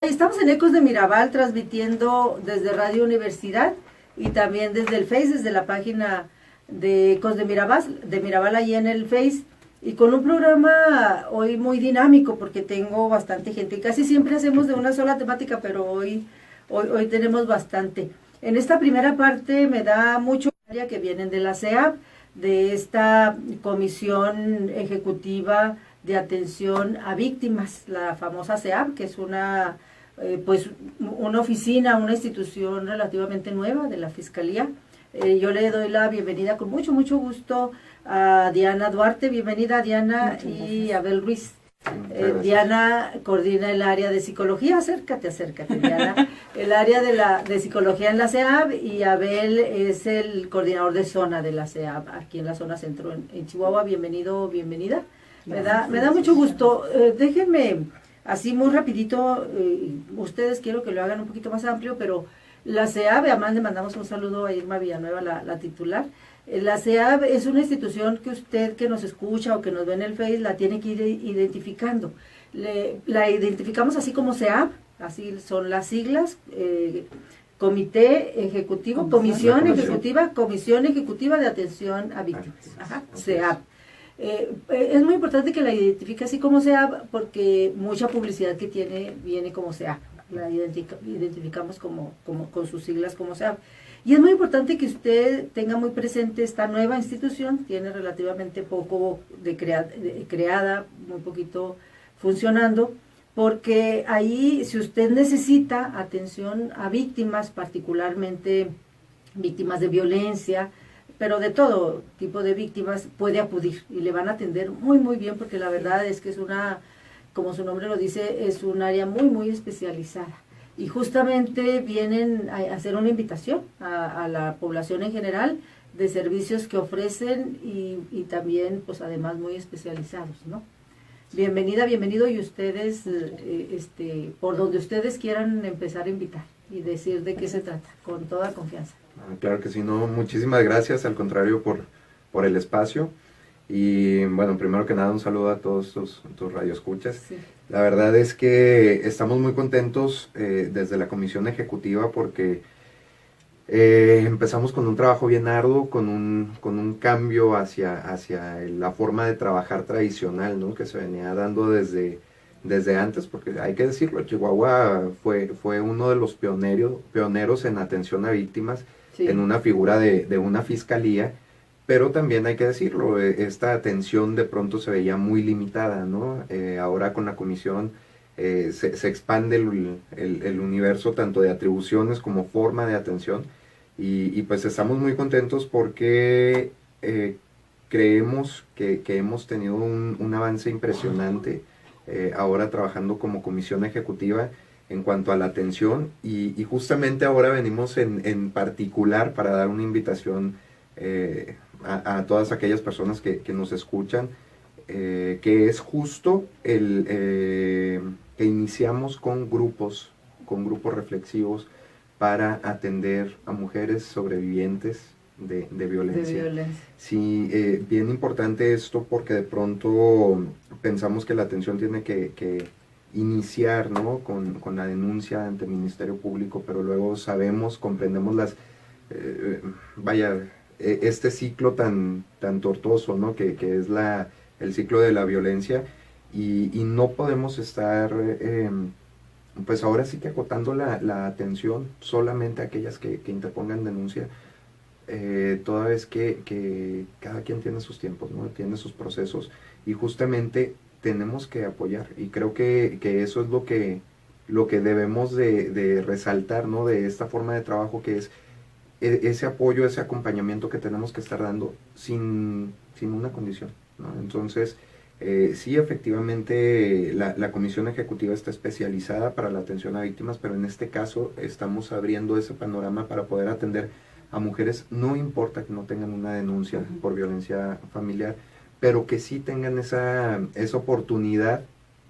Estamos en Ecos de Mirabal transmitiendo desde Radio Universidad y también desde el Face, desde la página de Ecos de Mirabal ahí en el Face, y con un programa hoy muy dinámico porque tengo bastante gente. Casi siempre hacemos de una sola temática, pero hoy tenemos bastante. En esta primera parte me da mucho que vienen de la CEAP, de esta Comisión Ejecutiva de Atención a Víctimas, la famosa CEAP, que es una oficina, una institución relativamente nueva de la Fiscalía. Yo le doy la bienvenida con mucho gusto a Diana Duarte. Bienvenida, Diana. Y Abel Ruiz. Diana coordina el área de psicología. Acércate, Diana. El área de psicología en la CEAB, y Abel es el coordinador de zona de la CEAB aquí en la zona centro en Chihuahua. Bienvenido, bienvenida. Me da mucho gusto. Déjenme así muy rapidito, ustedes quiero que lo hagan un poquito más amplio, pero la CEAB, además le mandamos un saludo a Irma Villanueva, la titular. La CEAB es una institución que usted que nos escucha o que nos ve en el Face la tiene que ir identificando. La identificamos así como CEAB, así son las siglas, Comité Ejecutivo, Comisión Ejecutiva de Atención a Víctimas, CEAB. Es muy importante que la identifique así como sea, porque mucha publicidad que tiene viene como sea, la identificamos con sus siglas como sea. Y es muy importante que usted tenga muy presente esta nueva institución, tiene relativamente poco creada, muy poquito funcionando, porque ahí si usted necesita atención a víctimas, particularmente víctimas de violencia, pero de todo tipo de víctimas, puede acudir y le van a atender muy bien, porque la verdad es que es como su nombre lo dice, es un área muy especializada. Y justamente vienen a hacer una invitación a la población en general de servicios que ofrecen y también, pues además, muy especializados, ¿no? Bienvenida, bienvenido, y ustedes, por donde ustedes quieran empezar a invitar y decir de qué se trata, con toda confianza. Claro que sí, no, muchísimas gracias, al contrario, por el espacio. Y bueno, primero que nada, un saludo a todos tus radioescuchas. Sí. La verdad es que estamos muy contentos desde la Comisión Ejecutiva porque empezamos con un trabajo bien arduo, con un cambio hacia la forma de trabajar tradicional, ¿no? Que se venía dando desde antes, porque hay que decirlo, Chihuahua fue uno de los pioneros en atención a víctimas, sí, en una figura de una fiscalía, pero también hay que decirlo, esta atención de pronto se veía muy limitada, ¿no? Ahora con la comisión se expande el universo tanto de atribuciones como forma de atención, y pues estamos muy contentos porque creemos que hemos tenido un avance impresionante ahora trabajando como comisión ejecutiva en cuanto a la atención, y justamente ahora venimos en particular para dar una invitación a todas aquellas personas que nos escuchan, que es justo que iniciamos con grupos reflexivos para atender a mujeres sobrevivientes de violencia. Sí, bien importante esto porque de pronto pensamos que la atención tiene que iniciar, ¿no? con la denuncia ante el Ministerio Público, pero luego comprendemos este ciclo tan tortuoso, ¿no? que es el ciclo de la violencia, y no podemos estar pues ahora sí que acotando la atención solamente a aquellas que interpongan denuncia, toda vez que cada quien tiene sus tiempos, ¿no? Tiene sus procesos, y justamente tenemos que apoyar, y creo que eso es lo que debemos de resaltar, ¿no? De esta forma de trabajo, que es ese apoyo, ese acompañamiento que tenemos que estar dando sin una condición, ¿no? Entonces, sí, efectivamente, la Comisión Ejecutiva está especializada para la atención a víctimas, pero en este caso estamos abriendo ese panorama para poder atender a mujeres, no importa que no tengan una denuncia por violencia familiar, pero que sí tengan esa oportunidad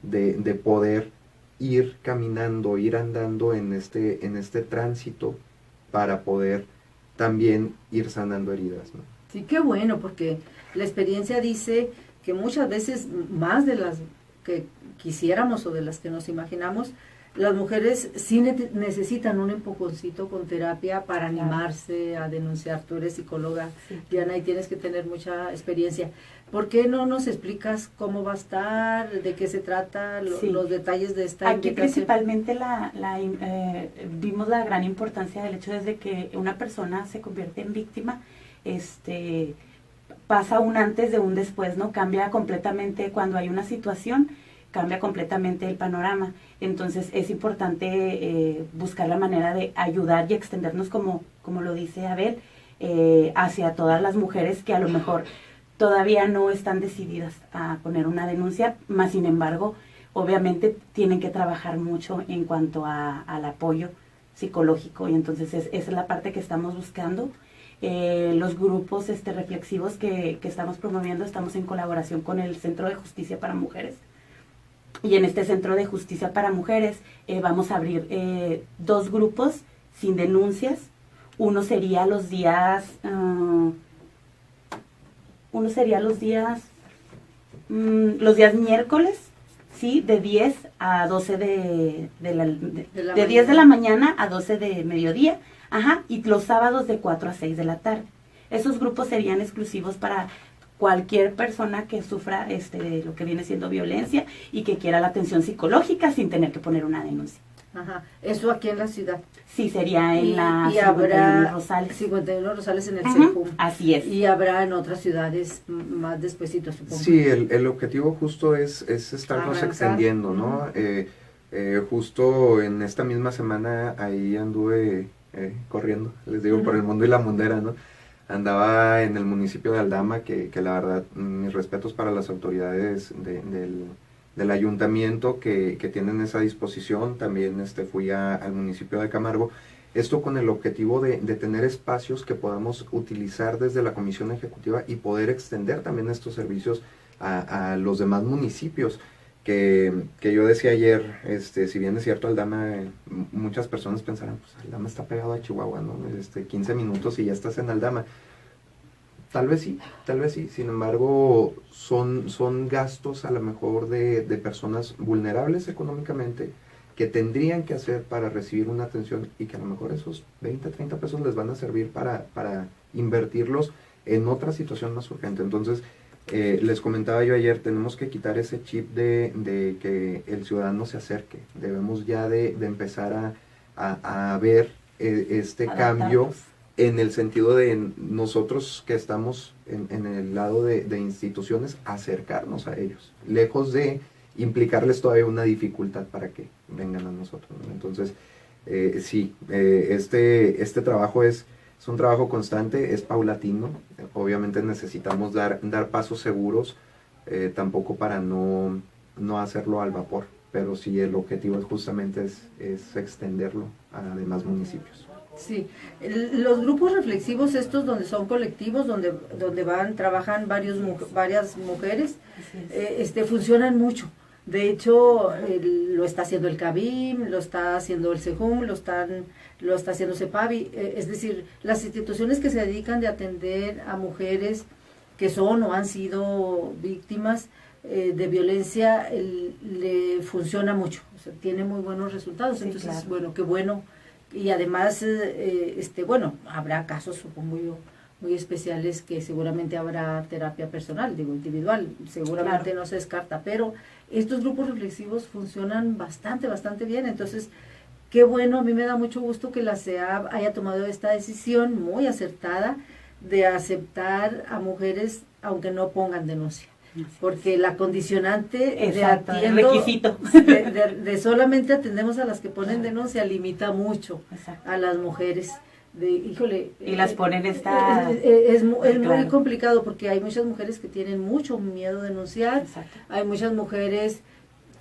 de poder ir caminando, ir andando en este tránsito para poder también ir sanando heridas, ¿no? Sí, qué bueno, porque la experiencia dice que muchas veces, más de las que quisiéramos o de las que nos imaginamos, las mujeres sí necesitan un empujoncito con terapia para animarse a denunciar. Tú eres psicóloga, sí, Diana, y tienes que tener mucha experiencia. ¿Por qué no nos explicas cómo va a estar, de qué se trata, los detalles de esta Aquí principalmente vimos la gran importancia del hecho desde que una persona se convierte en víctima, pasa un antes de un después, ¿no? Cambia completamente cuando hay una situación, cambia completamente el panorama. Entonces es importante buscar la manera de ayudar y extendernos, como lo dice Abel, hacia todas las mujeres que a lo mejor todavía no están decididas a poner una denuncia, más sin embargo, obviamente tienen que trabajar mucho en cuanto al apoyo psicológico, y entonces esa es la parte que estamos buscando. Los grupos reflexivos que estamos promoviendo, estamos en colaboración con el Centro de Justicia para Mujeres, y en este Centro de Justicia para Mujeres vamos a abrir 2 grupos sin denuncias. Uno sería los días miércoles, sí, de 10 a 12 de 10 de la mañana a 12 de mediodía, y los sábados de 4 a 6 de la tarde. Esos grupos serían exclusivos para cualquier persona que sufra lo que viene siendo violencia y que quiera la atención psicológica sin tener que poner una denuncia. Eso aquí en la ciudad. Sí, sería en la 51 Rosales. 51 Rosales en el CEPUM. Así es. Y habrá en otras ciudades más despuesito, supongo. Sí, el objetivo justo es estarnos extendiendo, ¿no? Justo en esta misma semana ahí anduve corriendo, les digo, por el mundo y la mundera, ¿no? Andaba en el municipio de Aldama, que la verdad, mis respetos para las autoridades del ayuntamiento que tienen esa disposición. También fui al municipio de Camargo, esto con el objetivo de tener espacios que podamos utilizar desde la comisión ejecutiva y poder extender también estos servicios a los demás municipios. Que yo decía ayer, si bien es cierto, Aldama, muchas personas pensarán, pues Aldama está pegado a Chihuahua, ¿no? 15 minutos y ya estás en Aldama. Tal vez sí, sin embargo, son gastos a lo mejor de personas vulnerables económicamente que tendrían que hacer para recibir una atención, y que a lo mejor esos 20, 30 pesos les van a servir para invertirlos en otra situación más urgente. Entonces, les comentaba yo ayer, tenemos que quitar ese chip de que el ciudadano se acerque. Debemos ya de empezar a ver cambio en el sentido de nosotros que estamos en el lado de instituciones, acercarnos a ellos, lejos de implicarles todavía una dificultad para que vengan a nosotros, ¿no? Entonces, sí, este trabajo es un trabajo constante, es paulatino. Obviamente necesitamos dar pasos seguros, tampoco para no hacerlo al vapor, pero sí el objetivo es justamente es extenderlo a demás municipios. Sí, los grupos reflexivos estos donde son colectivos, donde trabajan varias mujeres, funcionan mucho. De hecho, lo está haciendo el CABIM, lo está haciendo el CEJUM, lo está haciendo CEPAVI, es decir, las instituciones que se dedican de atender a mujeres que son o han sido víctimas de violencia, le funciona mucho, o sea, tiene muy buenos resultados. Sí, entonces, claro. Bueno, qué bueno. Y además, habrá casos, supongo yo, muy especiales que seguramente habrá terapia personal, individual, seguramente claro. No se descarta, pero estos grupos reflexivos funcionan bastante bien. Entonces, qué bueno, a mí me da mucho gusto que la CEAB haya tomado esta decisión muy acertada de aceptar a mujeres aunque no pongan denuncia. Porque la condicionante exacto, de requisito de solamente atendemos a las que ponen denuncia limita mucho exacto. A las mujeres. Y las ponen es claro. Muy complicado, porque hay muchas mujeres que tienen mucho miedo de denunciar. Exacto. Hay muchas mujeres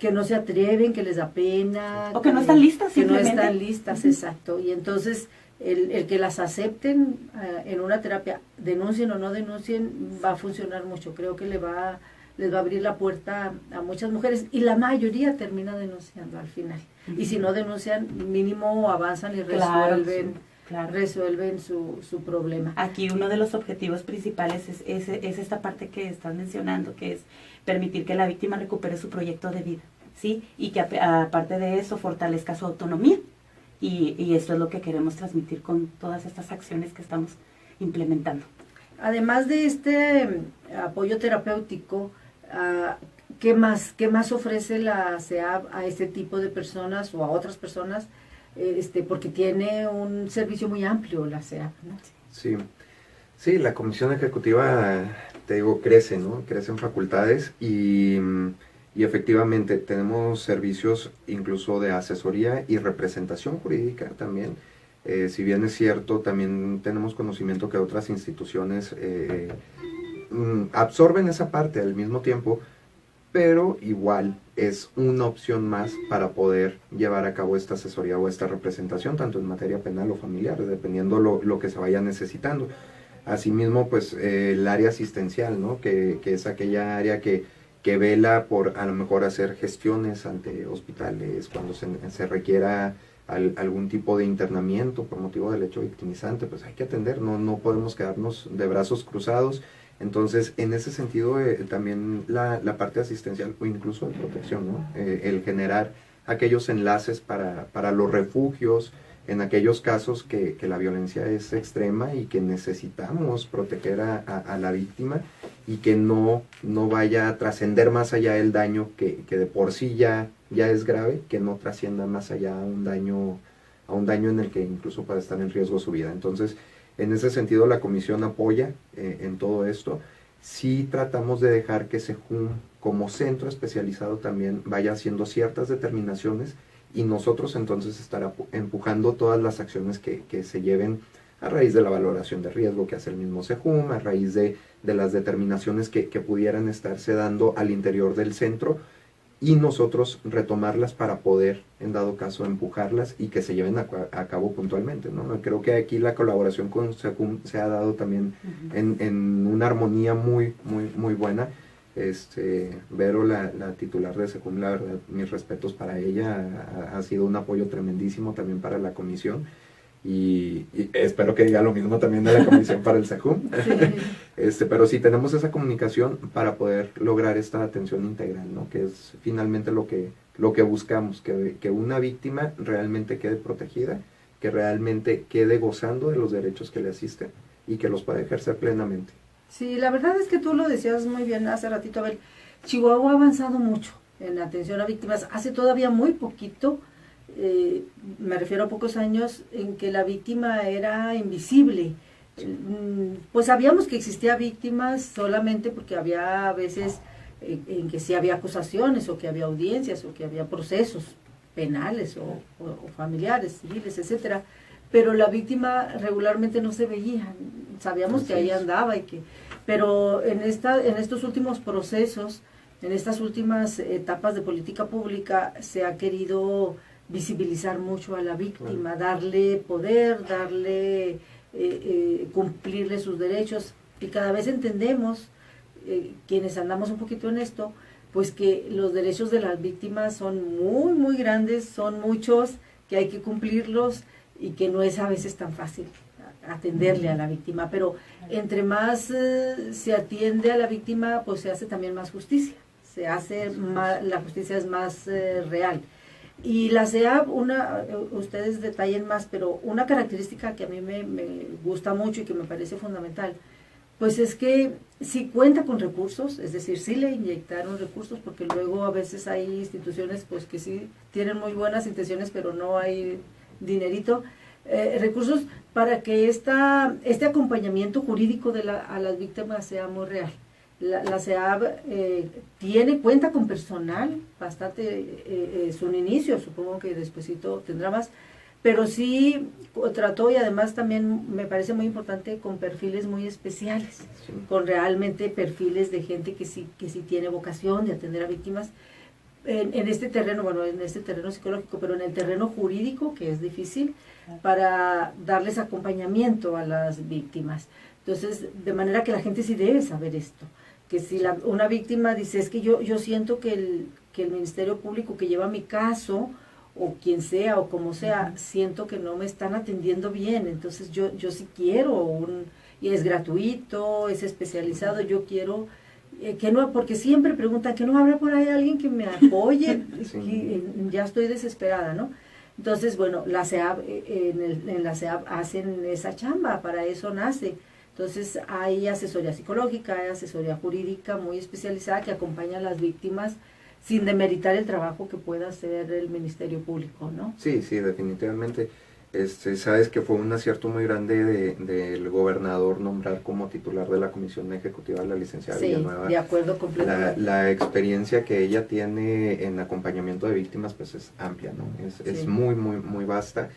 que no se atreven, que les da pena, o que no están listas, que no están listas, exacto. Y entonces el que las acepten en una terapia, denuncien o no denuncien, va a funcionar mucho. Creo que les va a abrir la puerta a muchas mujeres, y la mayoría termina denunciando al final. Y si no denuncian, mínimo avanzan y resuelven. Claro. Resuelven su problema. Aquí uno de los objetivos principales es esta parte que están mencionando, que es permitir que la víctima recupere su proyecto de vida. ¿sí? Y que aparte de eso fortalezca su autonomía. Y eso es lo que queremos transmitir con todas estas acciones que estamos implementando. Además de este apoyo terapéutico, ¿qué más ofrece la CEAB a este tipo de personas o a otras personas? Porque tiene un servicio muy amplio la CEAB, ¿no? Sí, la Comisión Ejecutiva, te digo, crece, ¿no? Crece en facultades y efectivamente tenemos servicios incluso de asesoría y representación jurídica también. Si bien es cierto, también tenemos conocimiento que otras instituciones absorben esa parte al mismo tiempo, pero igual es una opción más para poder llevar a cabo esta asesoría o esta representación, tanto en materia penal o familiar, dependiendo lo que se vaya necesitando. Asimismo, pues el área asistencial, ¿no? Que es aquella área que vela por a lo mejor hacer gestiones ante hospitales cuando se requiera algún tipo de internamiento por motivo del hecho victimizante, pues hay que atender, no podemos quedarnos de brazos cruzados. Entonces, en ese sentido, también la parte asistencial o incluso de protección, ¿no? El generar aquellos enlaces para los refugios, en aquellos casos que la violencia es extrema y que necesitamos proteger a la víctima y que no vaya a trascender más allá el daño que de por sí ya es grave, que no trascienda más allá a un daño en el que incluso pueda estar en riesgo su vida. Entonces, en ese sentido, la comisión apoya en todo esto. Sí tratamos de dejar que SEJUM, como centro especializado, también vaya haciendo ciertas determinaciones y nosotros entonces estar empujando todas las acciones que se lleven a raíz de la valoración de riesgo que hace el mismo SEJUM, a raíz de las determinaciones que pudieran estarse dando al interior del centro, y nosotros retomarlas para poder, en dado caso, empujarlas y que se lleven a cabo puntualmente, ¿no? Creo que aquí la colaboración con SEJUM se ha dado también en una armonía muy, muy, muy buena. Vero, la titular de SEJUM, la verdad, mis respetos para ella, ha sido un apoyo tremendísimo también para la comisión. Y espero que diga lo mismo también de la comisión para el SEJUM. Sí. Pero sí tenemos esa comunicación para poder lograr esta atención integral, ¿no? Que es finalmente lo que buscamos, que una víctima realmente quede protegida, que realmente quede gozando de los derechos que le asisten y que los pueda ejercer plenamente. Sí, la verdad es que tú lo decías muy bien hace ratito, Abel. Chihuahua ha avanzado mucho en la atención a víctimas. Hace todavía muy poquito, me refiero a pocos años, en que la víctima era invisible. Pues sabíamos que existía víctimas solamente porque había a veces en que sí había acusaciones o que había audiencias o que había procesos penales o familiares, civiles, etcétera, pero la víctima regularmente no se veía. Sabíamos que ahí andaba pero en estos últimos procesos, en estas últimas etapas de política pública, se ha querido visibilizar mucho a la víctima, darle poder, cumplirle sus derechos, y cada vez entendemos, quienes andamos un poquito en esto, pues que los derechos de las víctimas son muy, muy grandes, son muchos, que hay que cumplirlos y que no es a veces tan fácil atenderle a la víctima, pero entre más se atiende a la víctima, pues se hace también más justicia, la justicia es más real. Y la CEAB, ustedes detallen más, pero una característica que a mí me gusta mucho y que me parece fundamental, pues es que sí cuenta con recursos, es decir, sí le inyectaron recursos, porque luego a veces hay instituciones pues que sí tienen muy buenas intenciones, pero no hay dinerito, recursos para que este acompañamiento jurídico a las víctimas sea muy real. La CEAB cuenta con personal bastante, es un inicio, supongo que despuesito tendrá más, pero sí trató, y además también me parece muy importante, con perfiles muy especiales, sí, con realmente perfiles de gente que sí tiene vocación de atender a víctimas en este terreno, bueno, en este terreno psicológico, pero en el terreno jurídico, que es difícil, para darles acompañamiento a las víctimas. Entonces, de manera que la gente sí debe saber esto, que si una víctima dice, es que yo siento que el Ministerio Público que lleva mi caso, o quien sea, o como sea, siento que no me están atendiendo bien, entonces yo sí quiero y es gratuito, es especializado, yo quiero que no, porque siempre preguntan que no habrá por ahí alguien que me apoye, Sí. ya estoy desesperada, ¿no? Entonces, bueno, la CEAP, en la CEAP hacen esa chamba, para eso nace. Entonces hay asesoría psicológica, hay asesoría jurídica muy especializada que acompaña a las víctimas sin demeritar el trabajo que pueda hacer el Ministerio Público, ¿no? Sí, sí, definitivamente. Sabes que fue un acierto muy grande del gobernador nombrar como titular de la Comisión Ejecutiva a la licenciada Sí, Villanueva. de acuerdo completamente. La experiencia que ella tiene en acompañamiento de víctimas pues es amplia, ¿no? Es Sí. muy, muy, muy vasta.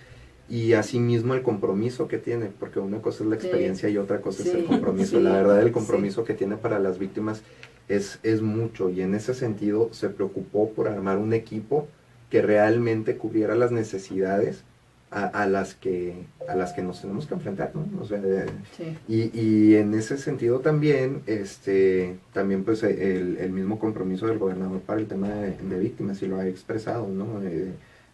Y asimismo el compromiso que tiene, porque una cosa es la experiencia y otra cosa es el Sí, compromiso. sí, La verdad, el compromiso que tiene para las víctimas es mucho, y en ese sentido se preocupó por armar un equipo que realmente cubriera las necesidades a las que nos tenemos que enfrentar, ¿no? O sea, sí. y en ese sentido también, también pues el mismo compromiso del gobernador para el tema de víctimas, y lo ha expresado, ¿no?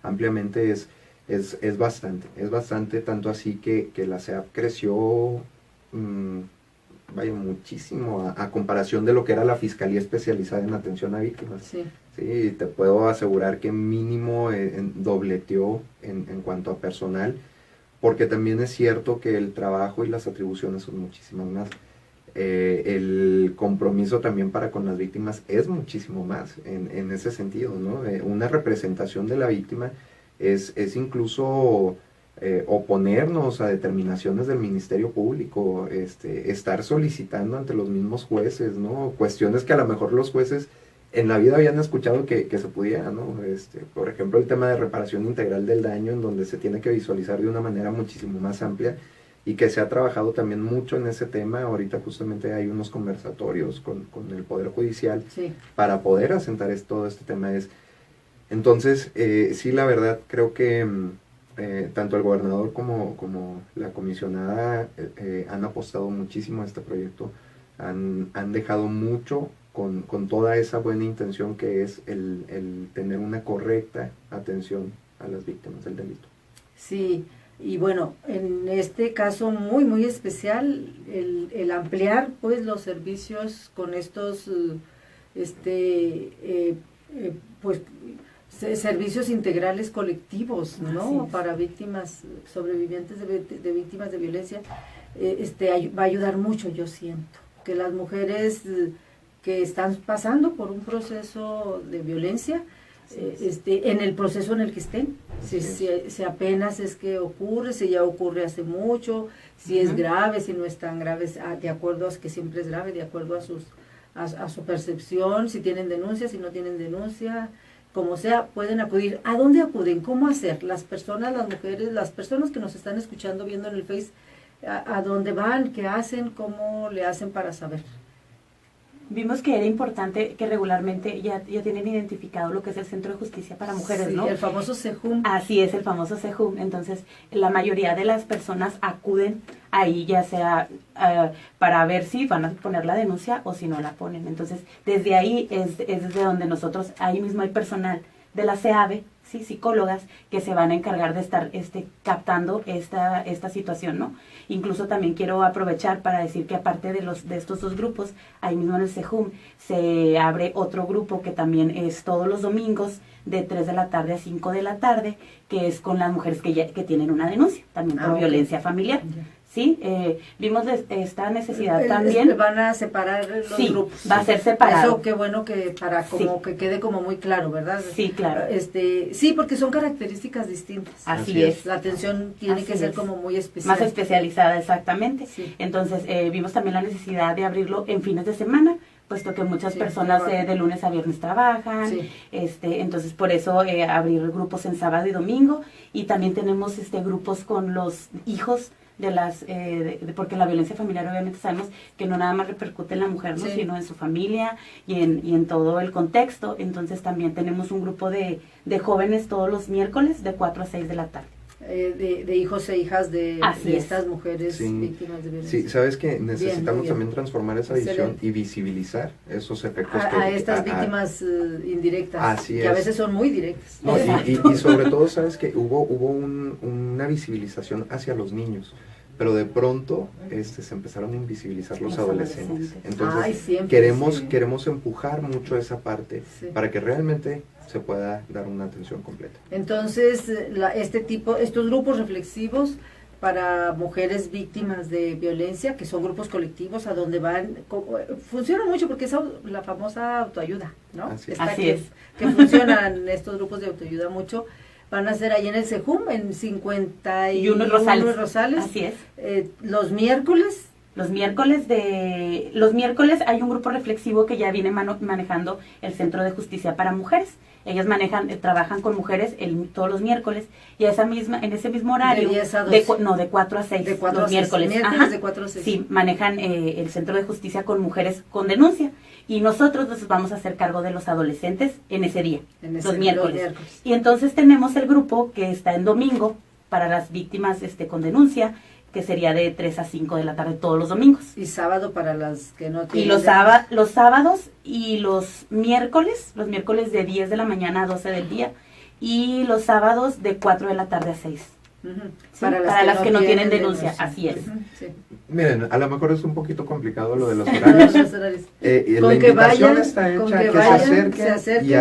Ampliamente es bastante, tanto así que la CEAP creció, vaya, muchísimo a comparación de lo que era la Fiscalía Especializada en Atención a Víctimas. Sí. Sí, te puedo asegurar que mínimo dobleteó en cuanto a personal, porque también es cierto que el trabajo y las atribuciones son muchísimas más. El compromiso también para con las víctimas es muchísimo más en ese sentido, ¿no? Una representación de la víctima es incluso oponernos a determinaciones del Ministerio Público, estar solicitando ante los mismos jueces, ¿no? Cuestiones que a lo mejor los jueces en la vida habían escuchado que se pudiera, ¿no? Por ejemplo, el tema de reparación integral del daño, en donde se tiene que visualizar de una manera muchísimo más amplia, y que se ha trabajado también mucho en ese tema. Ahorita justamente hay unos conversatorios con el Poder Judicial, Sí. para poder asentar todo este tema. Entonces, sí, la verdad, creo que tanto el gobernador como la comisionada han apostado muchísimo a este proyecto, han dejado mucho con toda esa buena intención que es el tener una correcta atención a las víctimas del delito. Sí, y bueno, en este caso muy, muy especial, el ampliar pues los servicios con estos, pues, servicios integrales colectivos, ¿no? Para víctimas, sobrevivientes de víctimas de violencia, va a ayudar mucho, yo siento, que las mujeres que están pasando por un proceso de violencia, en el proceso en el que estén, si apenas es que ocurre, si ya ocurre hace mucho, si es grave, si no es tan grave, de acuerdo a que siempre es grave, de acuerdo a su percepción, si tienen denuncia, si no tienen denuncia, como sea, pueden acudir. ¿A dónde acuden? ¿Cómo hacer? Las personas, las mujeres, las personas que nos están escuchando, viendo en el Face, ¿a dónde van? ¿Qué hacen? ¿Cómo le hacen para saber? Vimos que era importante que regularmente ya tienen identificado lo que es el Centro de Justicia para Mujeres, sí, ¿no? El famoso CEJUM. Así es, el famoso CEJUM. Entonces, la mayoría de las personas acuden ahí, ya sea para ver si van a poner la denuncia o si no la ponen. Entonces, desde ahí es desde donde nosotros, ahí mismo hay personal de la CEAVE, ¿sí? Psicólogas que se van a encargar de estar captando esta situación, ¿no? Incluso también quiero aprovechar para decir que aparte de estos dos grupos, ahí mismo en el CEJUM se abre otro grupo que también es todos los domingos de 3 de la tarde a 5 de la tarde, que es con las mujeres que tienen una denuncia, también por violencia familiar. Sí, vimos esta necesidad también. Van a separar los grupos. Va a ser separado. Eso qué bueno que para como que quede como muy claro, ¿verdad? Sí, claro. Sí, porque son características distintas. Así es. La atención tiene que ser como muy especial. Más especializada, exactamente. Sí. Entonces, vimos también la necesidad de abrirlo en fines de semana, puesto que muchas personas de lunes a viernes trabajan. Sí. Entonces, por eso abrir grupos en sábado y domingo. Y también tenemos grupos con los hijos de las porque la violencia familiar obviamente sabemos que no nada más repercute en la mujer, ¿no? Sino en su familia y en todo el contexto. Entonces también tenemos un grupo de jóvenes todos los miércoles de 4 a 6 de la tarde. De hijos e hijas de estas mujeres víctimas de violencia. Sí, sabes que necesitamos bien. También transformar esa visión y visibilizar esos efectos a estas víctimas indirectas, así que es. A veces son muy directas. No, y sobre todo, sabes que hubo una visibilización hacia los niños. pero de pronto se empezaron a invisibilizar los adolescentes. Entonces, Ay, siempre, queremos empujar mucho esa parte para que realmente se pueda dar una atención completa. Entonces, estos grupos reflexivos para mujeres víctimas de violencia, que son grupos colectivos a donde van, funcionan mucho porque es la famosa autoayuda, ¿no? Así es. Que funcionan estos grupos de autoayuda mucho. Van a ser ahí en el CEJUM, en 51 Rosales. Así es. Los miércoles. Los miércoles hay un grupo reflexivo que ya viene manejando el Centro de Justicia para Mujeres. Ellas trabajan con mujeres todos los miércoles y en ese mismo horario, de 10 a 12. De 4 a 6, de 4 los a 6, miércoles. De 4 a 6. Sí, manejan el Centro de Justicia con mujeres con denuncia. Y nosotros nos vamos a hacer cargo de los adolescentes en ese día, los miércoles. Y entonces tenemos el grupo que está en domingo para las víctimas con denuncia, que sería de 3 a 5 de la tarde todos los domingos. Y sábado para las que no tienen. Y los sábados y los miércoles de 10 de la mañana a 12 del día, y los sábados de 4 de la tarde a 6. ¿Sí? Para las que no tienen denuncia, así es. Sí. Miren, a lo mejor es un poquito complicado lo de los horarios. La invitación está hecha, que se acerquen y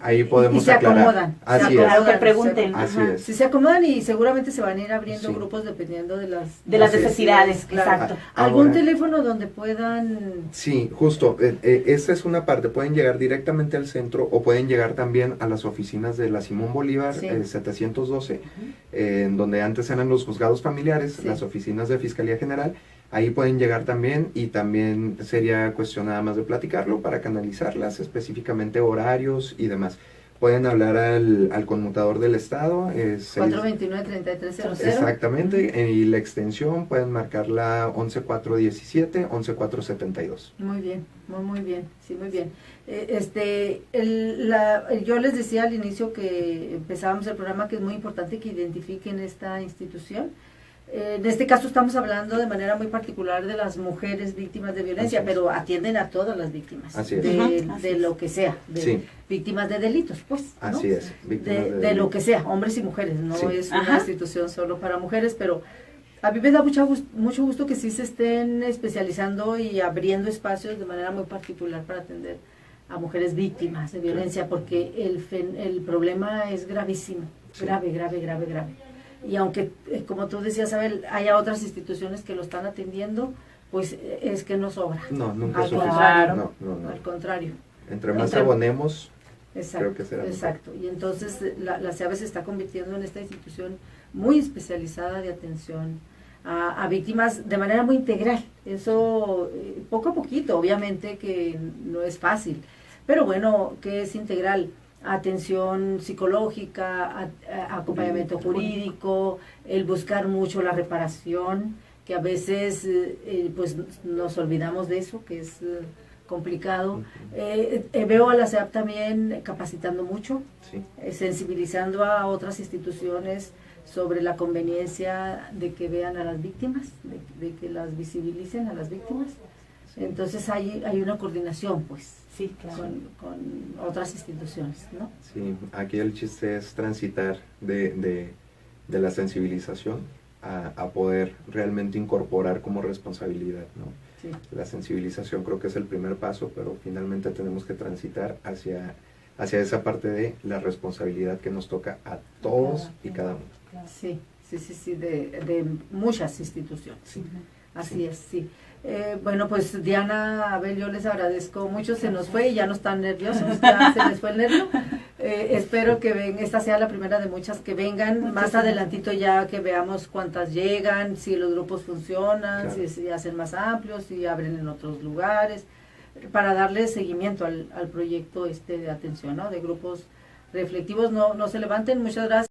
ahí podemos aclarar. Así es. Que pregunten. Así es. Si se acomodan y seguramente se van a ir abriendo grupos dependiendo de las necesidades. Claro. Exacto. ¿Algún teléfono donde puedan? Sí, justo. Esa es una parte. Pueden llegar directamente al centro o pueden llegar también a las oficinas de la Simón Bolívar 712, en donde antes eran los juzgados familiares, las oficinas de Fiscalía General. Ahí pueden llegar también y también sería cuestión nada más de platicarlo para canalizarlas, específicamente horarios y demás. Pueden hablar al conmutador del Estado. 429-3300. Exactamente, y la extensión pueden marcarla 11417, 11472. Muy bien, muy bien, sí, muy bien. Yo les decía al inicio que empezábamos el programa que es muy importante que identifiquen esta institución. En este caso estamos hablando de manera muy particular de las mujeres víctimas de violencia, pero atienden a todas las víctimas, de lo que sea, víctimas de delitos, pues, ¿no? Así es, de lo que sea, hombres y mujeres, no es una institución solo para mujeres, pero a mí me da mucho gusto que sí se estén especializando y abriendo espacios de manera muy particular para atender a mujeres víctimas de violencia, porque el problema es gravísimo, grave. Y aunque, como tú decías, Abel, haya otras instituciones que lo están atendiendo, pues es que no sobra. No, nunca es suficiente. No. Al contrario. Entre más abonemos, creo que será exacto. Y entonces la CEAVE se está convirtiendo en esta institución muy especializada de atención a víctimas de manera muy integral. Eso, poco a poquito, obviamente que no es fácil, pero bueno, que es integral. Atención psicológica, acompañamiento jurídico, el buscar mucho la reparación, que a veces pues nos olvidamos de eso, que es complicado. Veo a la CEAP también capacitando mucho, sensibilizando a otras instituciones sobre la conveniencia de que vean a las víctimas, de que las visibilicen a las víctimas. Entonces hay una coordinación, pues, con otras instituciones, ¿no? Sí, aquí el chiste es transitar de la sensibilización a poder realmente incorporar como responsabilidad, ¿no? Sí. La sensibilización creo que es el primer paso, pero finalmente tenemos que transitar hacia esa parte de la responsabilidad que nos toca a todos y cada uno. Sí, de muchas instituciones. Sí. Así es, sí. Bueno, pues Diana, Abel, yo les agradezco mucho, se nos fue y ya no están nerviosos, ya se les fue el nervio. Espero que esta sea la primera de muchas que vengan, más adelantito ya que veamos cuántas llegan, si los grupos funcionan, si se hacen más amplios, si abren en otros lugares, para darle seguimiento al proyecto de atención, ¿no? De grupos reflectivos. No se levanten, muchas gracias.